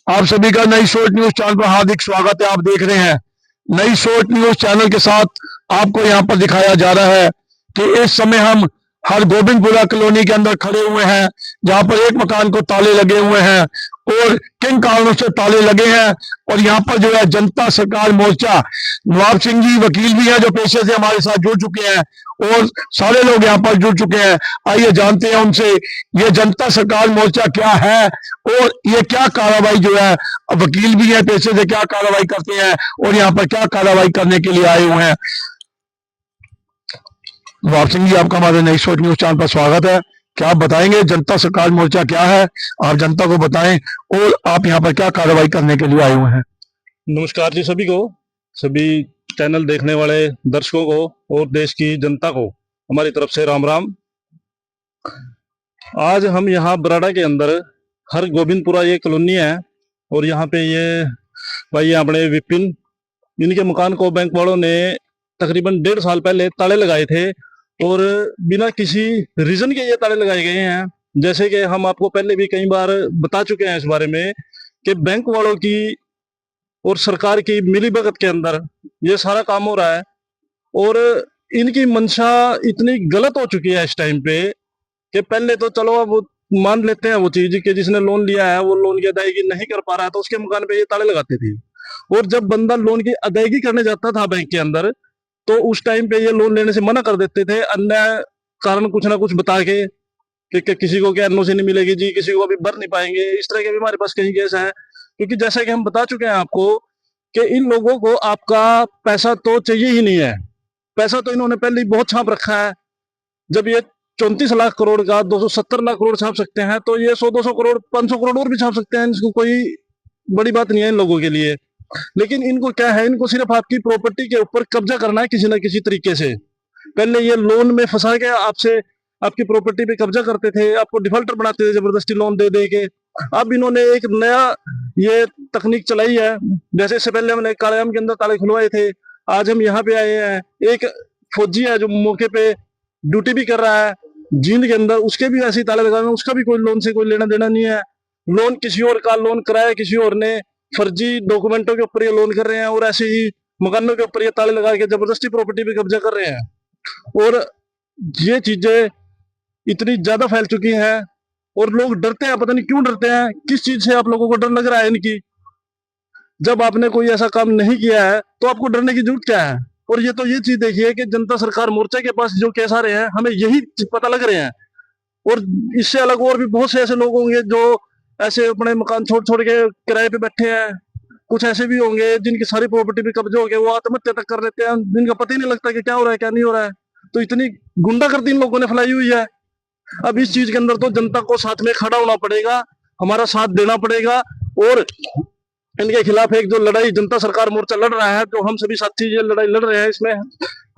आप सभी का नई सोच न्यूज चैनल पर हार्दिक स्वागत है। आप देख रहे हैं नई सोच न्यूज चैनल के साथ आपको यहां पर दिखाया जा रहा है कि इस समय हम हर गोविंदपुरा कॉलोनी के अंदर खड़े हुए हैं, जहां पर एक मकान को ताले लगे हुए हैं और किन कारणों से ताले लगे हैं। और यहाँ पर जो है जनता सरकार मोर्चा, नवाब सिंह जी वकील भी हैं जो पेशे से हमारे साथ जुड़ चुके हैं और सारे लोग यहाँ पर जुड़ चुके हैं। आइए जानते हैं उनसे ये जनता सरकार मोर्चा क्या है और ये क्या कार्रवाई जो है, वकील भी है पेशे से, क्या कार्रवाई करते हैं और यहाँ पर क्या कार्रवाई करने के लिए आए हुए हैं। नवाब सिंह जी, आपका हमारे नई सोच न्यूज चैनल पर स्वागत है। क्या आप बताएंगे जनता सरकार मोर्चा क्या है? आप जनता को बताएं और आप यहाँ पर क्या कार्रवाई करने के लिए आए हुए हैं। नमस्कार जी सभी को, सभी चैनल देखने वाले दर्शकों को और देश की जनता को हमारी तरफ से राम राम। आज हम यहाँ बराड़ा के अंदर हर गोविंदपुरा ये कॉलोनी है और यहाँ पे ये भाई अपने विपिन, इनके मकान को बैंक वालों ने तकरीबन 1.5 साल पहले ताले लगाए थे और बिना किसी रीजन के ये ताले लगाए गए हैं। जैसे कि हम आपको पहले भी कई बार बता चुके हैं इस बारे में कि बैंक वालों की और सरकार की मिलीभगत के अंदर ये सारा काम हो रहा है और इनकी मंशा इतनी गलत हो चुकी है इस टाइम पे कि पहले तो चलो अब मान लेते हैं वो चीज कि जिसने लोन लिया है वो लोन की अदायगी नहीं कर पा रहा है तो उसके मकान पे ये ताले लगाते थे। और जब बंदा लोन की अदायगी करने जाता था बैंक के अंदर तो उस टाइम पे ये लोन लेने से मना कर देते थे, अन्य कारण कुछ ना कुछ बता के कि किसी को क्या एनओसी नहीं मिलेगी जी, किसी को अभी भर नहीं पाएंगे। इस तरह के भी हमारे पास कई केस है, क्योंकि जैसा कि हम बता चुके हैं आपको कि इन लोगों को आपका पैसा तो चाहिए ही नहीं है। पैसा तो इन्होंने पहले ही बहुत छाप रखा है। जब ये 34 लाख करोड़ का 270 लाख करोड़ छाप सकते हैं तो ये 100-200 करोड़ 500 करोड़ और भी छाप सकते हैं। इसको कोई बड़ी बात नहीं है इन लोगों के लिए। लेकिन इनको क्या है, इनको सिर्फ आपकी प्रॉपर्टी के ऊपर कब्जा करना है किसी ना किसी तरीके से। पहले ये लोन में फंसा के आपसे आपकी प्रॉपर्टी पे कब्जा करते थे, आपको डिफॉल्टर बनाते थे जबरदस्ती लोन दे दे के। अब इन्होंने एक नया ये तकनीक चलाई है। जैसे इससे पहले हमने कालायाम के अंदर ताले खुलवाए थे, आज हम यहाँ पे आए हैं। एक फौजी है जो मौके पे ड्यूटी भी कर रहा है जींद के अंदर, उसके भी ऐसे ही ताले लगाए, उसका भी कोई लोन से कोई लेना देना नहीं है। लोन किसी और का, लोन कराया किसी और ने, फर्जी डॉक्यूमेंटों के ऊपर ये लोन कर रहे हैं और ऐसे ही मकानों के ऊपर ये ताले लगा के जबरदस्ती प्रॉपर्टी पे कब्जा कर रहे हैं। और ये चीजें इतनी ज्यादा फैल चुकी हैं और लोग डरते हैं, पता नहीं क्यों डरते हैं। किस चीज से आप लोगों को डर लग रहा है इनकी? जब आपने कोई ऐसा काम नहीं किया है तो आपको डरने की जरूरत क्या है? और ये तो ये चीज देखिए कि जनता सरकार मोर्चा के पास जो केस आ रहे हैं हमें यही पता लग रहे हैं। और इससे अलग और भी बहुत से ऐसे लोग होंगे जो ऐसे अपने मकान छोड़ छोड़ के किराए पे बैठे हैं। कुछ ऐसे भी होंगे जिनकी सारी प्रॉपर्टी पे कब्जे हो गए, वो आत्महत्या तक कर लेते हैं, जिनका पता ही नहीं लगता कि क्या हो रहा है क्या नहीं हो रहा है। तो इतनी गुंडागर्दी इन लोगों ने फैलाई हुई है। अब इस चीज के अंदर तो जनता को साथ में खड़ा होना पड़ेगा, हमारा साथ देना पड़ेगा। और इनके खिलाफ एक जो लड़ाई जनता सरकार मोर्चा लड़ रहा है, जो हम सभी साथी ये लड़ाई लड़ रहे हैं, इसमें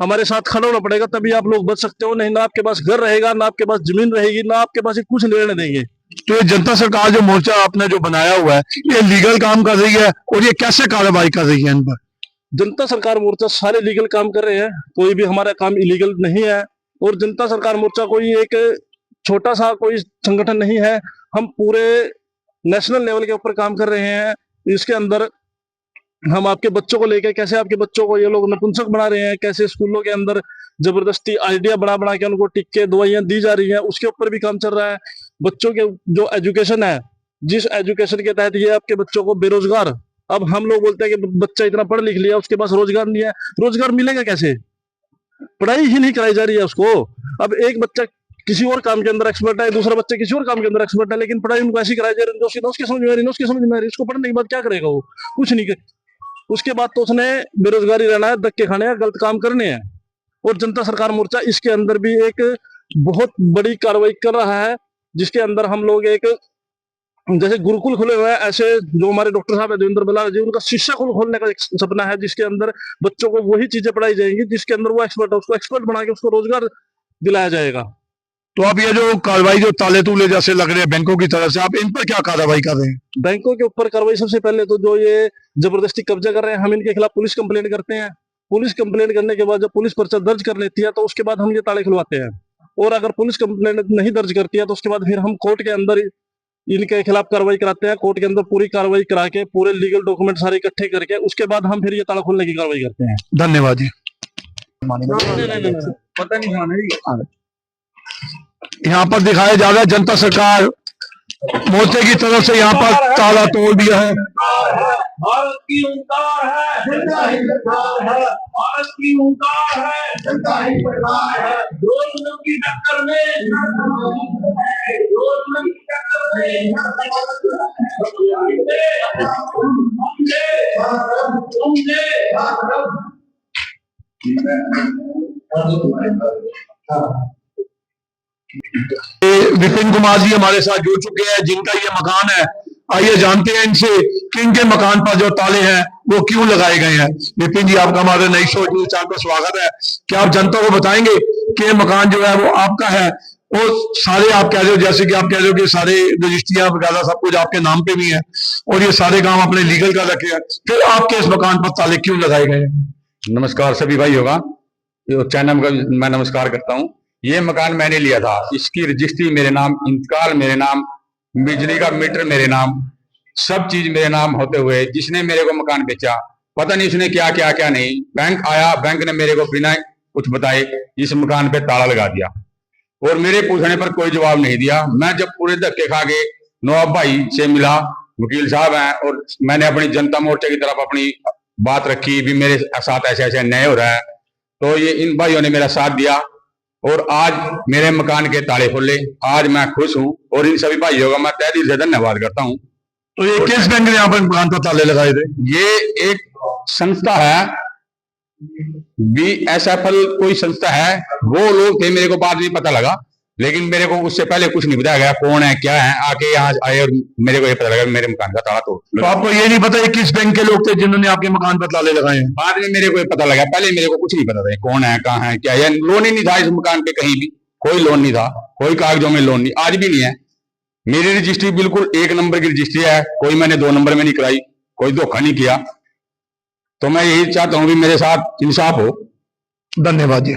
हमारे साथ खड़ा होना पड़ेगा, तभी आप लोग बच सकते हो। नहीं ना आपके पास घर रहेगा, ना आपके पास जमीन रहेगी, ना आपके पास कुछ लेने देंगे। तो ये जनता सरकार जो मोर्चा आपने जो बनाया हुआ है, ये लीगल काम कर रही है और ये कैसे कार्रवाई कर रही है इन पर? जनता सरकार मोर्चा सारे लीगल काम कर रहे हैं, कोई भी हमारा काम इलीगल नहीं है। और जनता सरकार मोर्चा कोई एक छोटा सा कोई संगठन नहीं है, हम पूरे नेशनल लेवल के ऊपर काम कर रहे हैं। इसके अंदर हम आपके बच्चों को लेके, कैसे आपके बच्चों को ये लोग नपुंसक बना रहे हैं, कैसे स्कूलों के अंदर जबरदस्ती आइडिया बना बना के उनको टिक्के दवाइयां दी जा रही हैं, उसके ऊपर भी काम चल रहा है। बच्चों के जो एजुकेशन है, जिस एजुकेशन के तहत ये आपके बच्चों को बेरोजगार, अब हम लोग बोलते हैं कि बच्चा इतना पढ़ लिख लिया उसके पास रोजगार नहीं है, रोजगार मिलेगा कैसे? पढ़ाई ही नहीं कराई जा रही है उसको। अब एक बच्चा किसी और काम के अंदर एक्सपर्ट है, दूसरा बच्चा किसी और काम के अंदर एक्सपर्ट है, लेकिन पढ़ाई उनको ऐसी कराई जा रही है उसके समझ में आ रही है, उसके समझ में आ रही है। इसको पढ़ने के बाद क्या करेगा वो? कुछ नहीं कर। उसके बाद तो उसने बेरोजगारी रहना है, धक्के खाने हैं, गलत काम करने हैं। और जनता सरकार मोर्चा इसके अंदर भी एक बहुत बड़ी कार्रवाई कर रहा है, जिसके अंदर हम लोग एक जैसे गुरुकुल खुले हुए हैं, ऐसे जो हमारे डॉक्टर साहब है देवेंद्र बलाल जी, उनका शिक्षा कुल खोलने का एक सपना है, जिसके अंदर बच्चों को वही चीजें पढ़ाई जाएंगी जिसके अंदर वो एक्सपर्ट है, उसको एक्सपर्ट बना के उसको रोजगार दिलाया जाएगा। तो आप ये जो कार्रवाई जो ताले तूले जैसे लग रहे हैं बैंकों की तरफ से, आप इन पर क्या कार्रवाई कर रहे हैं? बैंकों के ऊपर कार्रवाई सबसे पहले तो जो ये जबरदस्ती कब्जा कर रहे हैं, हम इनके खिलाफ पुलिस कंप्लेंट करते हैं। पुलिस कंप्लेंट करने के बाद जब पुलिस पर्चा दर्ज कर लेती है तो उसके बाद हम ये ताले खुलवाते हैं। और अगर पुलिस कंप्लेंट नहीं दर्ज करती है तो उसके बाद फिर हम कोर्ट के अंदर इनके खिलाफ कार्रवाई कराते हैं, कोर्ट के अंदर पूरी कार्रवाई करा के पूरे लीगल डॉक्यूमेंट सारे इकट्ठे करके उसके बाद हम फिर ये ताला खोलने की कार्रवाई करते हैं। धन्यवाद जी। पता नहीं यहाँ पर दिखाया जा रहा है जनता सरकार मोर्चे की तरफ से यहाँ पर ताला तोड़ दिया है। भारत की हुंकार है, जनता ही सरकार है। भारत की हुंकार है, जनता ही सरकार है। दुश्मनों की टक्कर में, दुश्मनों की टक्कर में विपिन कुमार जी हमारे साथ जुड़ चुके हैं, जिनका ये मकान है। आइए जानते हैं इनसे कि इनके मकान पर जो ताले हैं वो क्यों लगाए गए हैं। विपिन जी, आपका हमारे नई सोच न्यूज चैनल पर स्वागत है। क्या आप जनता को बताएंगे कि ये मकान जो है वो आपका है? वो सारे आप कह रहे हो, जैसे कि आप कह रहे हो कि सारे रजिस्ट्रियां वगैरह सब कुछ आपके नाम पे भी है और ये सारे काम अपने लीगल का रखे हैं, फिर आपके इस मकान पर ताले क्यों लगाए गए हैं? नमस्कार सभी भाई होगा, चैनल का मैं नमस्कार करता हूँ। ये मकान मैंने लिया था, इसकी रजिस्ट्री मेरे नाम, इंतकाल मेरे नाम, बिजली का मीटर मेरे नाम, सब चीज मेरे नाम होते हुए जिसने मेरे को मकान बेचा, पता नहीं उसने क्या क्या क्या नहीं। बैंक आया, बैंक ने मेरे को बिना कुछ बताए इस मकान पे ताला लगा दिया और मेरे पूछने पर कोई जवाब नहीं दिया। मैं जब पूरे धक्के खा के नवाब भाई से मिला, वकील साहब हैं, और मैंने अपनी जनता मोर्चे की तरफ अपनी बात रखी भी मेरे साथ ऐसे ऐसे अन्याय हो रहा है, तो ये इन भाइयों ने मेरा साथ दिया और आज मेरे मकान के ताले खुले। आज मैं खुश हूँ और इन सभी भाइयों का मैं तहे दिल से धन्यवाद करता हूँ। तो ये किस बैंक ने यहाँ पर मकान पर ताले लगाए थे? ये एक संस्था है, BSFL कोई संस्था है, वो लोग थे। मेरे को बाद में पता लगा, लेकिन मेरे को उससे पहले कुछ नहीं बताया गया कौन है क्या है। आके यहाँ आए और मेरे को ये पता लगा मेरे मकान का ताला तोड़। तो आपको ये नहीं पता ये किस बैंक के लोग थे जिन्होंने आपके मकान पर ताले लगाए हैं? बाद में मेरे को ये पता लगा, पहले मेरे को कुछ नहीं पता था कौन है कहाँ है क्या है। लोन ही नहीं था इस मकान पे, कहीं भी कोई लोन नहीं था, कोई कागजों में लोन नहीं, आज भी नहीं है। मेरी रजिस्ट्री बिल्कुल 1 नंबर की रजिस्ट्री है, कोई मैंने 2 नंबर में नहीं कराई, कोई धोखा नहीं किया। तो मैं यही चाहता हूँ कि मेरे साथ इंसाफ हो। धन्यवाद जी।